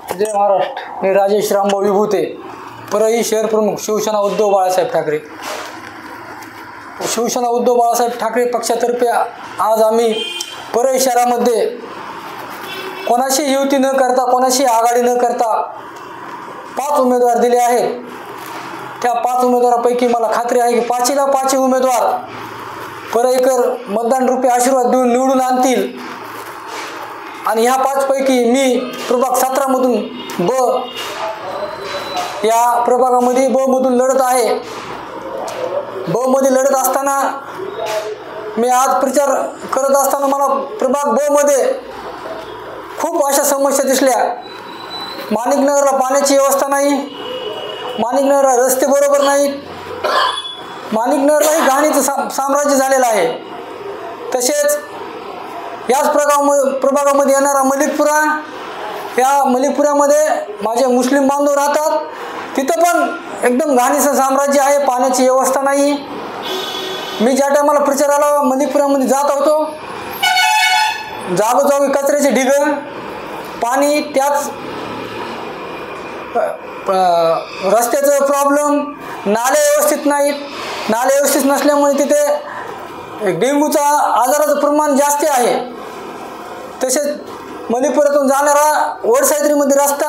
जय महाराष्ट्र। मी राजेश रामभाऊ विभूते, परळी शहर प्रमुख, शिवसेना उद्धव बाळासाहेब ठाकरे। शिवसेना उद्धव बाळासाहेब ठाकरे पक्षातर्फे आज आम्ही परळी शहरामध्ये कोणाशी युती न करता, कोणाशी आघाडी न करता 5 उमेदवार दिले आहेत। त्या 5 उमेदवारापैकी मला खात्री आहे की 5ला 5 उमेदवार परळीकर मतदान रूपी आशीर्वाद देऊन निवडून आणतील। आणि ह्या 5 पैकी मी प्रभाग 17 मधून ब या प्रभागामध्ये ब मधून लढत आहे। ब मध्ये लढत असताना मी आज प्रचार करत असताना मला प्रभाग ब मध्ये खूप अशा समस्या दिसल्या। माणिकनगरला पाण्याची व्यवस्था नाही, माणिकनगरला रस्ते बरोबर नाहीत, माणिकनगरलाही घाणीचं साम्राज्य झालेलं आहे। तसेच याच प्रभागामध्ये येणारा मलिकपुरा, या मलिकपुरामध्ये माझे मुस्लिम बांधव राहतात, तिथं पण एकदम घाणीचं साम्राज्य आहे, पाण्याची व्यवस्था नाही। मी ज्या टायमाला प्रचाराला मलिकपुरामध्ये जात होतो, जागोजागी कचऱ्याचे ढिग, पाणी, त्याच रस्त्याचं प्रॉब्लेम, नाले व्यवस्थित नाहीत। नाले व्यवस्थित नसल्यामुळे तिथे डेंग्यूचा आजाराचं प्रमाण जास्त आहे। तसेच मलिकपुरातून जाणारा वडसावित्रीमध्ये रस्ता,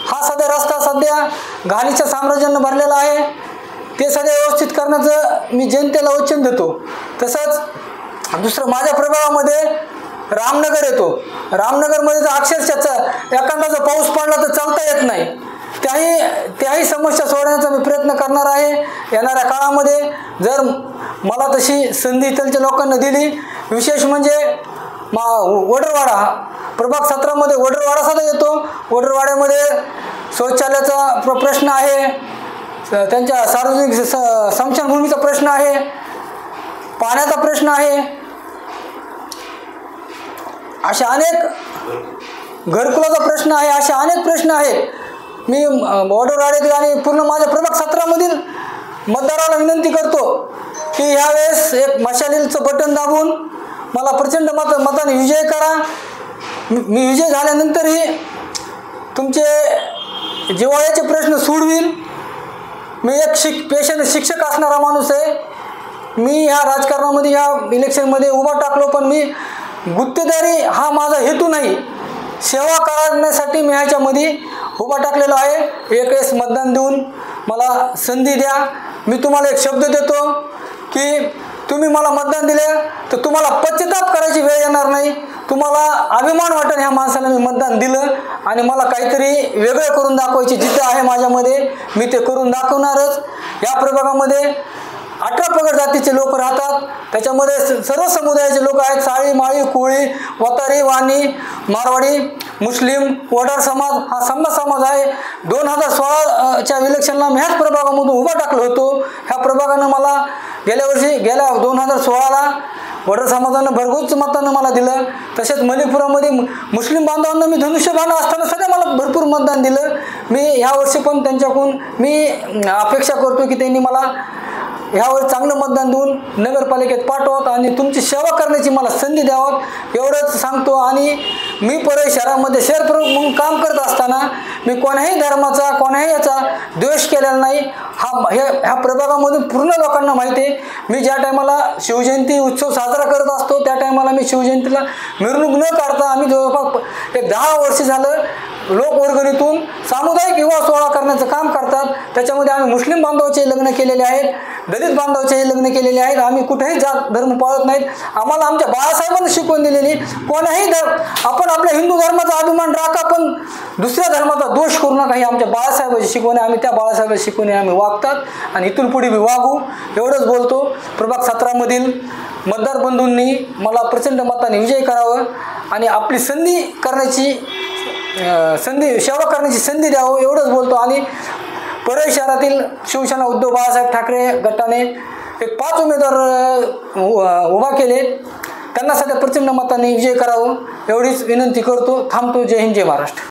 हा सध्या घाणीच्या साम्राज्यानं भरलेला आहे। ते सध्या व्यवस्थित करण्याचं मी जनतेला वचन देतो। तसंच दुसरं माझ्या प्रभागामध्ये रामनगर येतो। रामनगरमध्ये तर अक्षरशः एखादा जर पाऊस पडला तर चालता येत नाही। त्याही समस्या सोडवण्याचा मी प्रयत्न करणार आहे येणाऱ्या काळामध्ये, जर मला तशी संधी इथलच्या लोकांना दिली। विशेष म्हणजे वडरवाडा, प्रभाग 17 मध्ये वडरवाडा सुद्धा येतो। वडरवाड्यामध्ये शौचालयाचा प्रश्न आहे, त्यांच्या सार्वजनिक स्मशानभूमीचा प्रश्न आहे, पाण्याचा प्रश्न आहे, अशा अनेक घरकुलाचा प्रश्न आहे, असे अनेक प्रश्न आहेत। मी वडरवाड्यातील आणि पूर्ण माझ्या प्रभाग 17 मधील मतदाराला विनंती करतो की ह्यावेळेस एक मशालीचं बटन दाबून मला प्रचंड मताने विजय करा। मी विजय झाल्यानंतरही तुमचे जिव्हाळ्याचे प्रश्न सोडवील। मी एक पेशाने शिक्षक असणारा माणूस आहे। मी ह्या राजकारणामध्ये, ह्या इलेक्शनमध्ये उभा टाकलो, पण मी गुत्तेदारी हा माझा हेतू नाही। सेवा करण्यासाठी मी ह्याच्यामध्ये उभा टाकलेला आहे। एक वेळेस मतदान देऊन मला संधी द्या। मी तुम्हाला एक शब्द देतो की तुम्ही मला मतदान दिले तर तुम्हाला पश्चाताप करायची वेळ येणार नाही। तुम्हाला अभिमान वाटेल ह्या माणसाला मी मतदान दिलं आणि मला काहीतरी वेगळं करून दाखवायची जिद्द आहे माझ्यामध्ये, मी ते करून दाखवणारच। या प्रभागामध्ये 18 पगड जातीचे लोक राहतात, त्याच्यामध्ये सर्व समुदायाचे लोक आहेत। साळी, माळी, कोळी, वतारी, वाणी, मारवाडी, मुस्लिम, वडार समाज हा समाज आहे। 2016च्या इलेक्शनला मी ह्याच प्रभागामधून उभा टाकलो होतो। ह्या प्रभागानं मला गेल्या 2016ला वडार समाजानं भरघोस मतानं मला दिलं। तसेच मलिकपुरामध्ये मुस्लिम बांधवांना मी धनुष्यबाण असताना सध्या मला भरपूर मतदान दिलं। मी ह्यावर्षी पण त्यांच्याकडून मी अपेक्षा करतो की त्यांनी मला ह्यावर चांगलं मतदान देऊन नगरपालिकेत पाठवत आणि तुमची सेवा करण्याची मला संधी द्यावं, एवढंच सांगतो। आणि मी परळी शहरामध्ये शहर प्रमुख म्हणून काम करत असताना मी कोणाही धर्माचा, कोणाही याचा द्वेष केलेला नाही। ह्या प्रभागामधून पूर्ण लोकांना माहिती आहे। मी ज्या टायमाला शिवजयंती उत्सव साजरा करत असतो त्या टायमाला मी शिवजयंतीला मिरवणूक न काढता, आम्ही जवळपास एक 10 वर्ष झालं लोकवर्गणीतून सामुदायिक विवाह सोहळा करण्याचं काम करतात। त्याच्यामध्ये आम्ही मुस्लिम बांधवाचे लग्न केलेले आहेत, दलित बांधवाचे लग्न केलेले आहेत। आम्ही कुठेही जात धर्म पाळत नाहीत। आम्हाला आमच्या बाळासाहेबांनी शिकवण दिलेली कोणाही आपण आपल्या हिंदू धर्माचा अभिमान राखा, पण दुसऱ्या धर्माचा दोष करू नका, ही आमच्या बाळासाहेबांची शिकवण आहे। आम्ही त्या बाळासाहेबांची शिकवणी आम्ही वागतात आणि इथून पुढे मी वागू, एवढंच बोलतो। प्रभाग 17 मधील मतदार बंधूंनी मला प्रचंड मताने विजय करावं आणि आपली सेवा करण्याची संधी द्यावं, एवढंच बोलतो। आणि परळी शहरातील शिवसेना उद्धव बाळासाहेब ठाकरे गटाने एक 5 उमेदवार उभा केले, त्यांना सध्या प्रचंड मताने विजय करावं एवढीच विनंती करतो। थांबतो। जय हिंद, जय महाराष्ट्र।